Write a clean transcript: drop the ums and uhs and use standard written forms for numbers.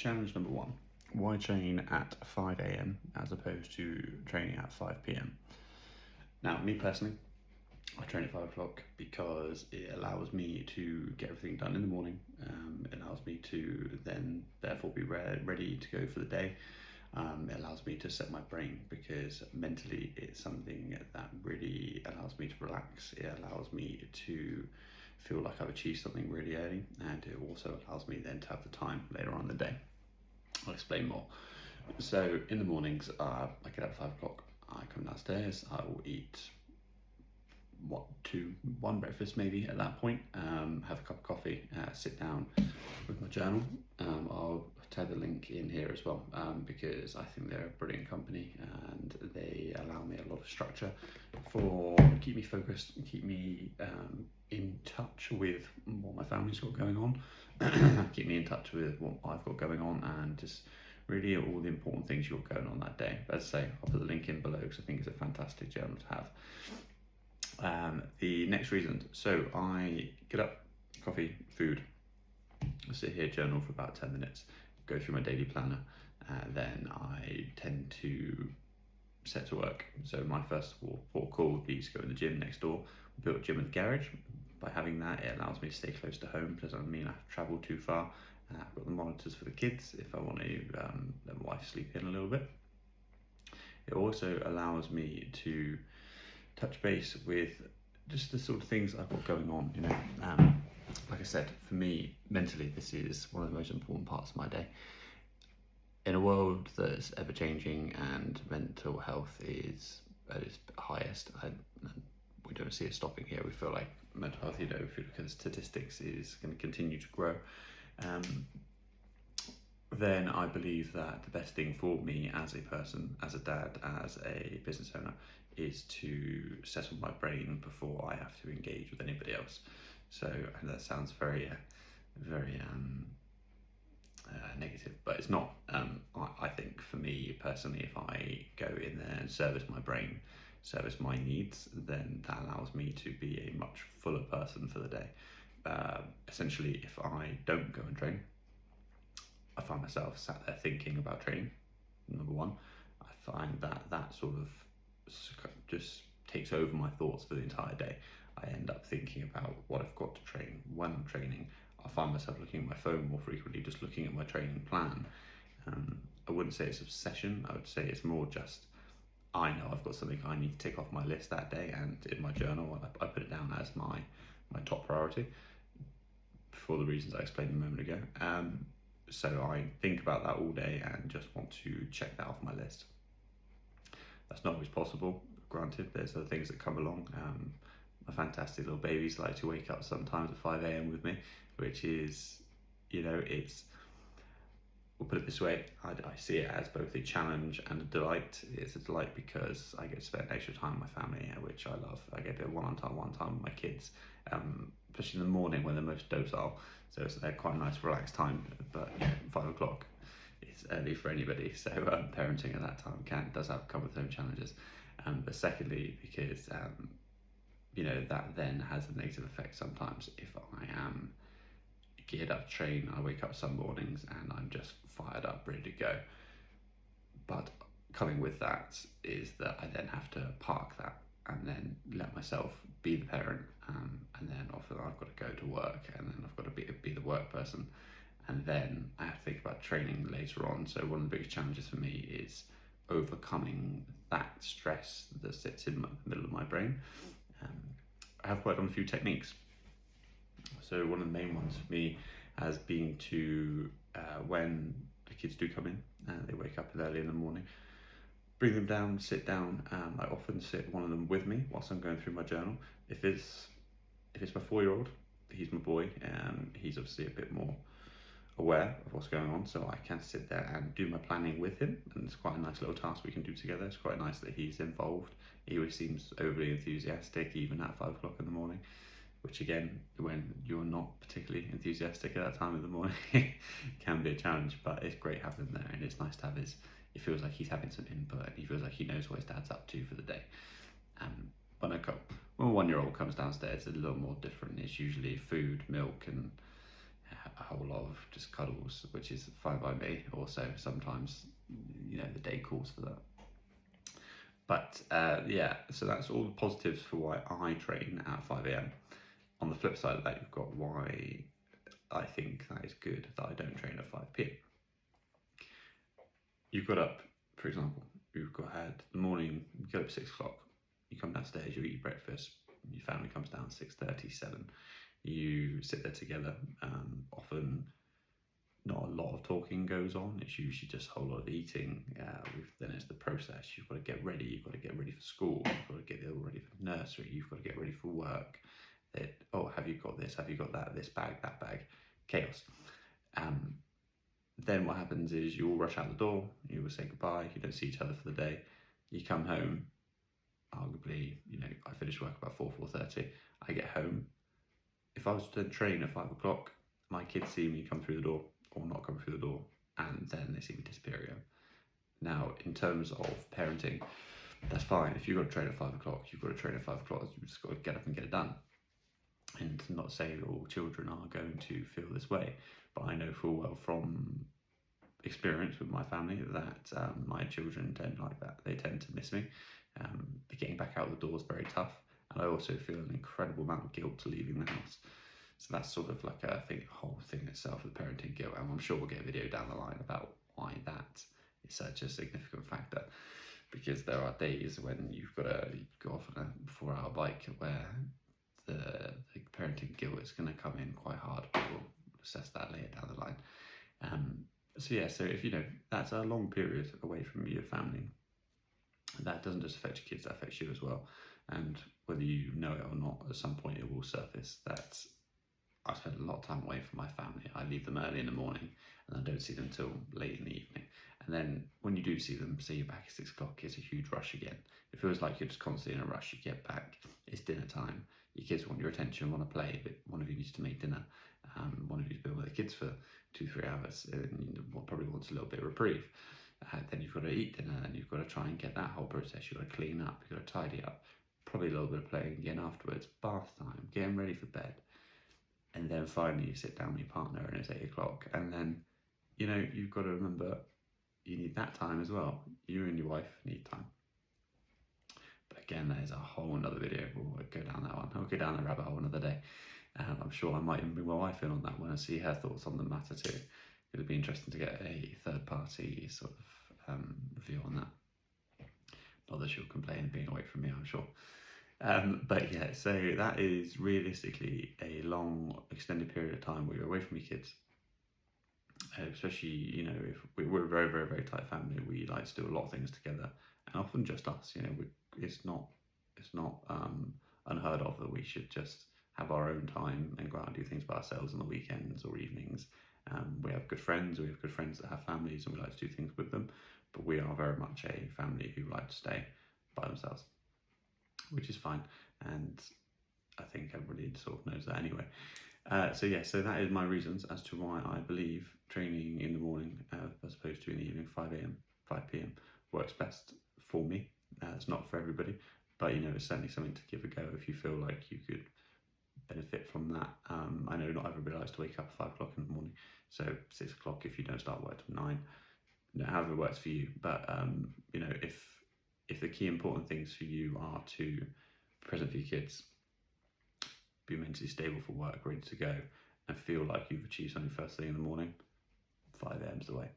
challenge number 1. Why train at 5 a.m. as opposed to training at 5 p.m? Now, me personally, I train at 5 o'clock because it allows me to get everything done in the morning. It allows me to then therefore be ready to go for the day. It allows me to set my brain because mentally it's something that really allows me to relax. It allows me to feel like I've achieved something really early, and it also allows me then to have the time later on in the day. I'll explain more. So in the mornings, I get up at 5 o'clock, I come downstairs, I will eat one breakfast maybe at that point, have a cup of coffee, sit down with my journal. I'll tag the link in here as well, because I think they're a brilliant company and they allow me a lot of structure for keep me focused, keep me in touch with what my family's got going on, keep me in touch with what I've got going on, and just really all the important things you've got going on that day. But as I say, I'll put the link in below because I think it's a fantastic journal to have. The next reason, so I get up, coffee, food, I sit here, journal for about 10 minutes, go through my daily planner, then I tend to set to work. So my first port of call would be to go in the gym next door. We built a gym in the garage. By having that, it allows me to stay close to home, doesn't mean I have to travel too far. I've got the monitors for the kids if I want to let my wife sleep in a little bit. It also allows me to touch base with just the sort of things I've got going on, you know. Like I said, for me, mentally, this is one of the most important parts of my day. In a world that's ever changing and mental health is at its highest, we don't see it stopping here. We feel like mental health, you know, if you look at the statistics, is going to continue to grow. Then I believe that the best thing for me as a person, as a dad, as a business owner, is to settle my brain before I have to engage with anybody else. So, and that sounds very negative, but it's not. I think for me personally, if I go in there and service my brain, service my needs, then that allows me to be a much fuller person for the day. Essentially, if I don't go and train, I find myself sat there thinking about training. Number one, I find that sort of just takes over my thoughts for the entire day. I end up thinking about what I've got to train, when I'm training. I find myself looking at my phone more frequently, just looking at my training plan. I wouldn't say it's obsession, I would say it's more just, I know I've got something I need to tick off my list that day, and in my journal, I put it down as my top priority for the reasons I explained a moment ago. So I think about that all day and just want to check that off my list. That's not always possible, granted, there's other things that come along. My fantastic little babies like to wake up sometimes at 5 a.m. with me, which is, you know, we'll put it this way, I see it as both a challenge and a delight. It's a delight because I get to spend extra time with my family, which I love. I get a bit of one time with my kids, especially in the morning when they're most docile. So it's quite a nice relaxed time, but yeah, 5 o'clock is early for anybody. So parenting at that time does come with its own challenges. But secondly, because you know, that then has a negative effect sometimes. If I am geared up to train, I wake up some mornings and I'm just fired up, ready to go. But coming with that is that I then have to park that and then let myself be the parent, and then often I've got to go to work, and then I've got to be the work person, and then I have to think about training later on. So one of the biggest challenges for me is overcoming that stress that sits in the middle of my brain. I have worked on a few techniques. So one of the main ones for me has been to, when the kids do come in, they wake up early in the morning, bring them down, sit down. I often sit one of them with me whilst I'm going through my journal. If it's my 4-year-old, he's my boy, he's obviously a bit more aware of what's going on, so I can sit there and do my planning with him, and it's quite a nice little task we can do together. It's quite nice that he's involved. He always seems overly enthusiastic, even at 5 o'clock in the morning, which again, when you're not particularly enthusiastic at that time of the morning, can be a challenge, but it's great having him there, and it's nice to have it feels like he's having some input, and he feels like he knows what his dad's up to for the day. When a 1-year-old comes downstairs, it's a little more different. It's usually food, milk, and a whole lot of just cuddles, which is fine by me. Also, sometimes, you know, the day calls for that. But yeah, so that's all the positives for why I train at 5 a.m. On the flip side of that, you've got why I think that is good that I don't train at 5 p.m. You've got up, for example, you've got had the morning, you get up at 6 o'clock, you come downstairs, you eat your breakfast, your family comes down 6:30, 7. You sit there together. Often not a lot of talking goes on. It's usually just a whole lot of eating. Then it's the process. You've got to get ready. You've got to get ready for school. You've got to get ready for nursery. You've got to get ready for work. Have you got this? Have you got that? This bag, that bag. Chaos. Then what happens is you all rush out the door. You will say goodbye. You don't see each other for the day. You come home. Arguably, you know, I finish work about 4:30. I get home. If I was to train at 5 o'clock, my kids see me come through the door or not come through the door, and then they see me disappear again. Now, in terms of parenting, that's fine. If you've got to train at 5 o'clock, you've got to train at 5 o'clock. You've just got to get up and get it done. And not say that all children are going to feel this way, but I know full well from experience with my family that my children tend like that. They tend to miss me. Getting back out the door is very tough, and I also feel an incredible amount of guilt to leaving the house. So that's sort of like a whole thing itself with parenting guilt, and I'm sure we'll get a video down the line about why that is such a significant factor, because there are days when you've got to go off on a 4-hour bike where the parenting guilt is going to come in quite hard, but we'll assess that later down the line. So if you know that's a long period away from your family, that doesn't just affect your kids, that affects you as well. And whether you know it or not, at some point it will surface that I spend a lot of time away from my family. I leave them early in the morning and I don't see them till late in the evening. And then when you do see them, say you're back at 6 o'clock, it's a huge rush again. It feels like you're just constantly in a rush. You get back, it's dinner time. Your kids want your attention, want to play, but one of you needs to make dinner. One of you's been with the kids for 2-3 hours and probably wants a little bit of reprieve. Then you've got to eat dinner, and you've got to try and get that whole process. You've got to clean up, you've got to tidy up, probably a little bit of playing again afterwards, bath time, getting ready for bed. And then finally you sit down with your partner and it's 8 o'clock. And then, you know, you've got to remember you need that time as well. You and your wife need time. But again, there's a whole another video. We'll go down that one. I'll go down the rabbit hole another day. I'm sure I might even bring my wife in on that one and see her thoughts on the matter too. It'll be interesting to get a third party sort of review on that. Not that she'll complain being away from me, I'm sure. But yeah, so that is realistically a long, extended period of time where you're away from your kids. Especially, you know, if we're a very, very, very tight family, we like to do a lot of things together, and often just us. You know, it's not unheard of that we should just have our own time and go out and do things by ourselves on the weekends or evenings. We have good friends. We have good friends that have families, and we like to do things with them. But we are very much a family who like to stay by themselves, which is fine, and I think everybody sort of knows that anyway. So that is my reasons as to why I believe training in the morning as opposed to in the evening, 5 a.m, 5 p.m, works best for me. It's not for everybody, but you know, it's certainly something to give a go if you feel like you could benefit from that. I know not everybody likes to wake up at 5 o'clock in the morning, so 6 o'clock if you don't start work till 9, you know, however it works for you. But you know, if the key important things for you are to be present for your kids, be mentally stable for work, ready to go, and feel like you've achieved something first thing in the morning, 5 a.m.'s the way.